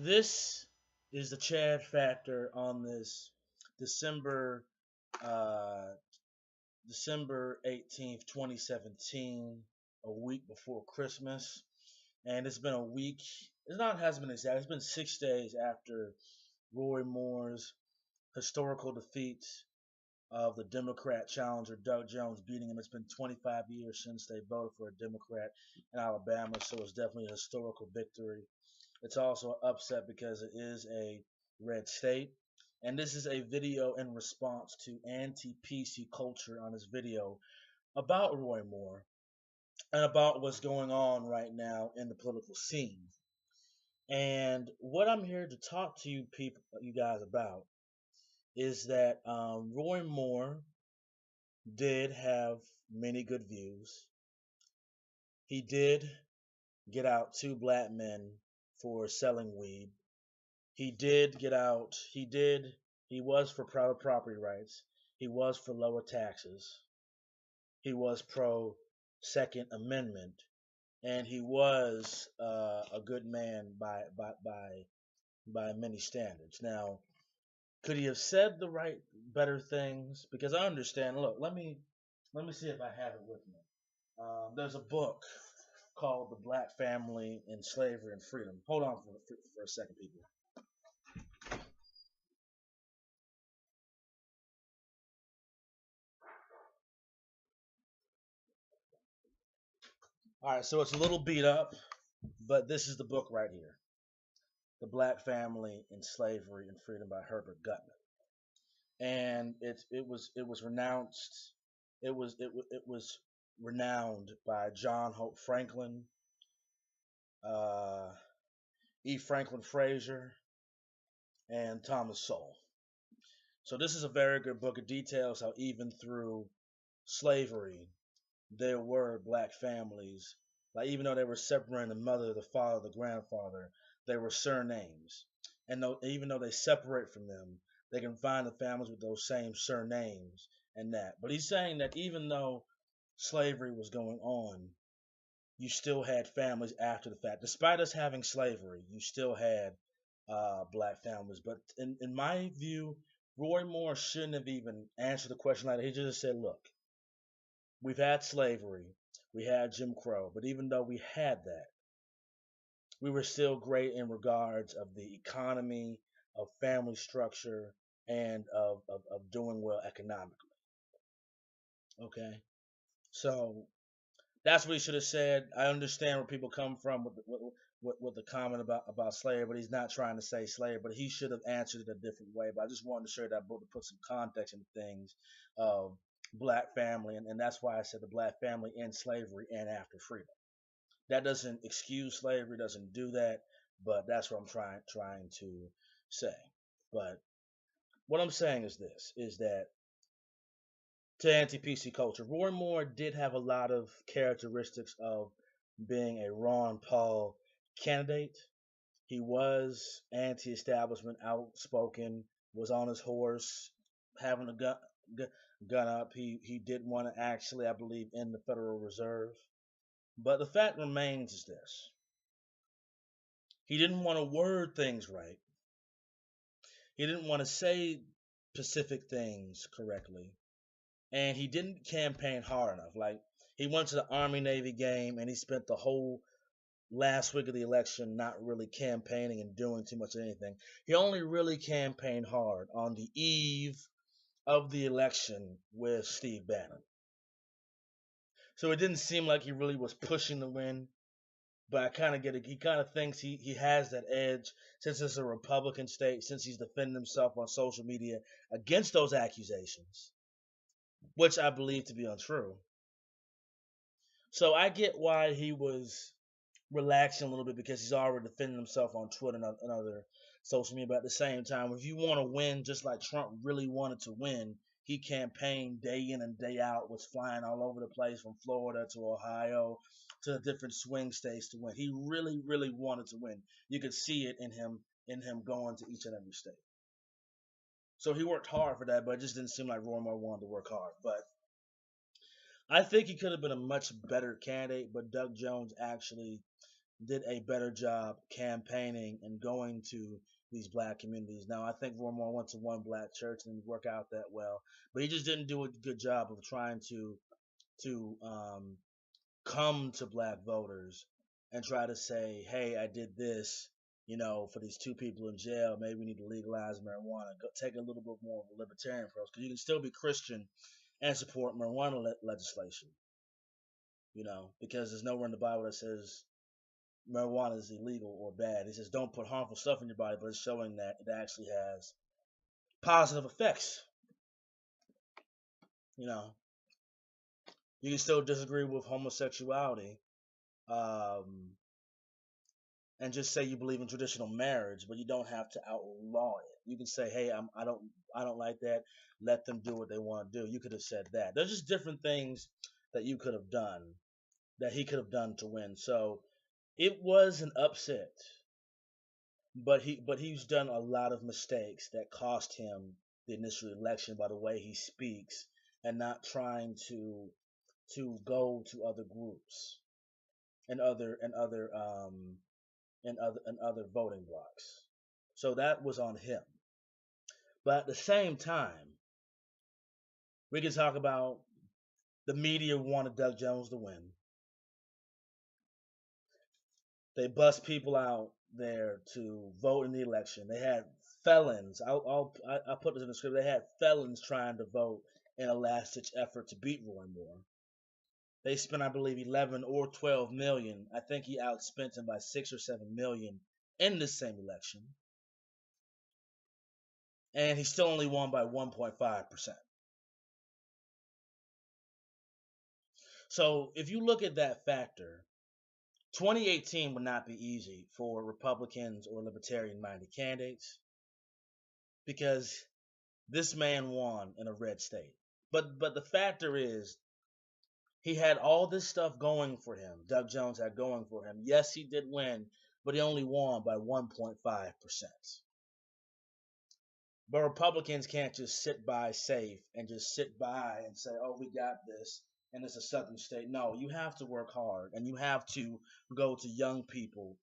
This is the Chad Factor on this December uh, December 18th, 2017, a week before Christmas, and it's been a week. It's not hasn't been exact. It's been 6 days after Roy Moore's historical defeat of the Democrat challenger Doug Jones, beating him. It's been 25 years since they voted for a Democrat in Alabama, so it's definitely a historical victory. It's also an upset because it is a red state. And this is a video in response to anti-PC culture on this video about Roy Moore and about what's going on right now in the political scene. And what I'm here to talk to you guys about, is that Roy Moore did have many good views. He did get out two black men for selling weed. He did get out. He was for private property rights. He was for lower taxes. He was pro Second Amendment, and he was a good man by many standards. Now, could he have said the better things? Because I understand. Look, let me see if I have it with me. There's a book called "The Black Family in Slavery and Freedom." Hold on for a second, people. All right, so it's a little beat up, but this is the book right here, "The Black Family in Slavery and Freedom" by Herbert Gutman, and it was renounced. It was renowned by John Hope Franklin, uh, E. Franklin Frazier, and Thomas Sowell. So this is a very good book. It details how even through slavery, there were black families. Like even though they were separating the mother, the father, the grandfather, there were surnames. And even though they separate from them, they can find the families with those same surnames and that. But he's saying that even though slavery was going on, you still had families after the fact. Despite us having slavery, you still had black families. But in my view, Roy Moore shouldn't have even answered the question like that. He just said, look, we've had slavery, we had Jim Crow, but even though we had that, we were still great in regards of the economy, of family structure, and of doing well economically. Okay, so that's what he should have said. I understand where people come from with the comment about slavery, but he's not trying to say slavery, but he should have answered it a different way. But I just wanted to share that book to put some context into things of black family, and that's why I said the black family in slavery and after freedom. That doesn't excuse slavery, doesn't do that, but that's what I'm trying to say. But what I'm saying is this: is that to anti-PC culture, Roy Moore did have a lot of characteristics of being a Ron Paul candidate. He was anti-establishment, outspoken, was on his horse, having a gun up. He did want to actually, I believe, in the Federal Reserve. But the fact remains is this: he didn't want to word things right. He didn't want to say specific things correctly, and he didn't campaign hard enough. Like he went to the Army Navy game, and he spent the whole last week of the election not really campaigning and doing too much of anything. He only really campaigned hard on the eve of the election with Steve Bannon. So it didn't seem like he really was pushing to win. But I kind of get it. He kind of thinks he has that edge since it's a Republican state, since he's defending himself on social media against those accusations, which I believe to be untrue. So I get why he was relaxing a little bit because he's already defending himself on Twitter and other social media. But at the same time, if you want to win, just like Trump really wanted to win, he campaigned day in and day out, was flying all over the place from Florida to Ohio to the different swing states to win. He really, really wanted to win. You could see it in him going to each and every state. So he worked hard for that, but it just didn't seem like Roy Moore wanted to work hard. But I think he could have been a much better candidate, but Doug Jones actually did a better job campaigning and going to these black communities. Now, I think Roy Moore went to one black church and didn't work out that well, but he just didn't do a good job of trying to come to black voters and try to say, hey, I did this, for these two people in jail. Maybe we need to legalize marijuana. Take a little bit more of a libertarian approach, because you can still be Christian and support marijuana legislation, because there's nowhere in the Bible that says marijuana is illegal or bad. It says don't put harmful stuff in your body, but it's showing that it actually has positive effects. You can still disagree with homosexuality, and just say you believe in traditional marriage, but you don't have to outlaw it. You can say, hey, I don't like that. Let them do what they want to do. You could have said that. There's just different things that you could have done, that he could have done to win. So it was an upset, but he's done a lot of mistakes that cost him the initial election by the way he speaks and not trying to go to other groups and other voting blocks. So that was on him. But at the same time, we can talk about the media wanted Doug Jones to win. They bust people out there to vote in the election. They had felons. I put this in the script. They had felons trying to vote in a last-ditch effort to beat Roy Moore. They spent, I believe, 11 or 12 million. I think he outspent him by 6 or 7 million in this same election. And he still only won by 1.5%. So if you look at that factor, 2018 would not be easy for Republicans or libertarian-minded candidates, because this man won in a red state. But the factor is, he had all this stuff going for him. Doug Jones had going for him. Yes, he did win, but he only won by 1.5%. But Republicans can't just sit by safe and just sit by and say, oh, we got this, and it's a southern state. No, you have to work hard, and you have to go to young people,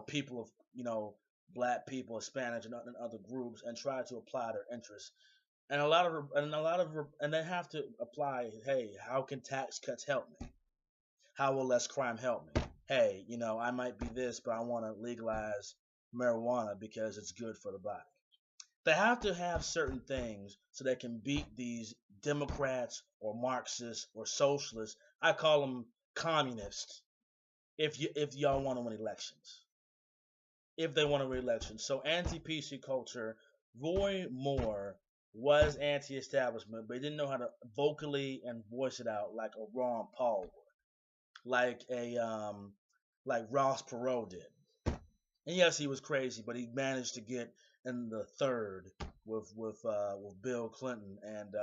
people of, black people, Hispanics, and other groups, and try to apply their interests. And and they have to apply, hey, how can tax cuts help me? How will less crime help me? Hey, I might be this, but I want to legalize marijuana because it's good for the body. They have to have certain things so they can beat these Democrats or Marxists or socialists. I call them communists. If y'all want to win elections, if they want to win elections. So anti-PC culture. Roy Moore was anti-establishment, but he didn't know how to vocally and voice it out like a Ron Paul would, like Ross Perot did. And yes, he was crazy, but he managed to get in the third with Bill Clinton and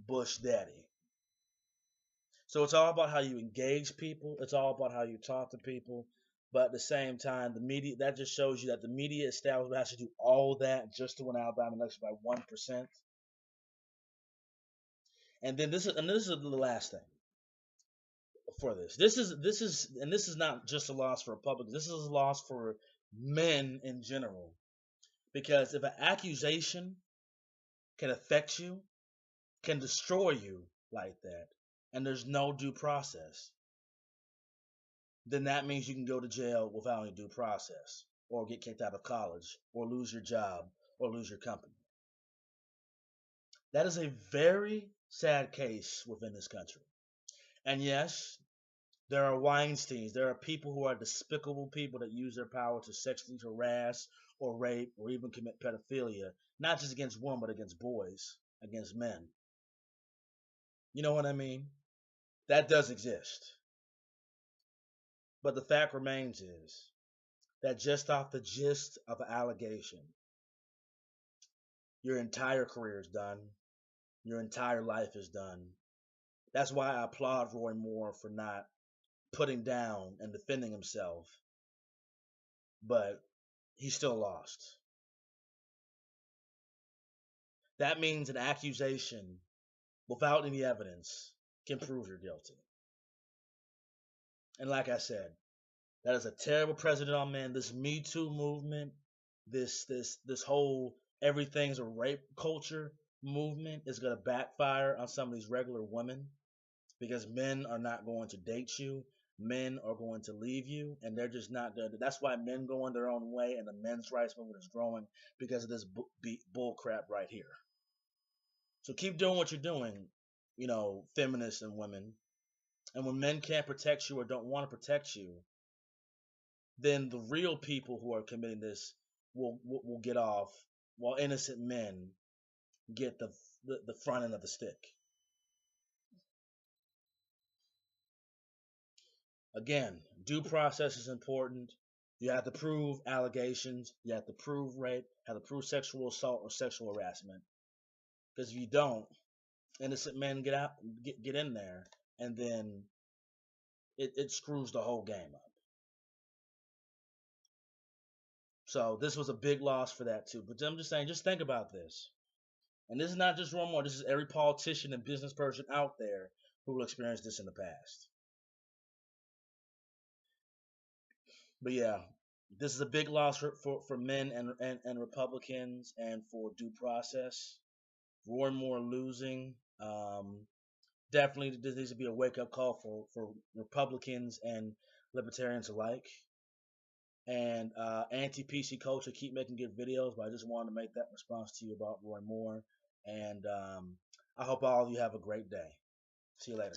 Bush Daddy. So it's all about how you engage people. It's all about how you talk to people. But at the same time, the media, that just shows you that the media establishment has to do all that just to win Alabama election by 1%. And then this is the last thing for this. This is not just a loss for Republicans. This is a loss for men in general. Because if an accusation can affect you, can destroy you like that, and there's no due process, then that means you can go to jail without any due process, or get kicked out of college, or lose your job, or lose your company. That is a very sad case within this country. And yes, there are Weinsteins. There are people who are despicable people that use their power to sexually harass or rape or even commit pedophilia, not just against women, but against boys, against men. You know what I mean? That does exist. But the fact remains is that just off the gist of an allegation, your entire career is done. Your entire life is done. That's why I applaud Roy Moore for not putting down and defending himself. But he still lost. That means an accusation without any evidence can prove you're guilty. And like I said, That is a terrible precedent on men. This Me Too movement, this whole everything's a rape culture movement is gonna backfire on some of these regular women because men are not going to date you. Men are going to leave you, and they're just not going to. That's why men going their own way, and the men's rights movement is growing because of this bull crap right here. So keep doing what you're doing, feminists and women. And when men can't protect you or don't want to protect you, then the real people who are committing this will get off, while innocent men get the front end of the stick. Again, due process is important. You have to prove allegations. You have to prove rape. You have to prove sexual assault or sexual harassment. Because if you don't, innocent men get in there, and then it screws the whole game up. So this was a big loss for that too. But I'm just saying, just think about this. And this is not just Roy Moore. This is every politician and business person out there who will experience this in the past. But yeah, this is a big loss for men and Republicans and for due process. Roy Moore losing. Definitely, this needs to be a wake up call for Republicans and libertarians alike. And anti PC culture, keep making good videos, but I just wanted to make that response to you about Roy Moore. And I hope all of you have a great day. See you later.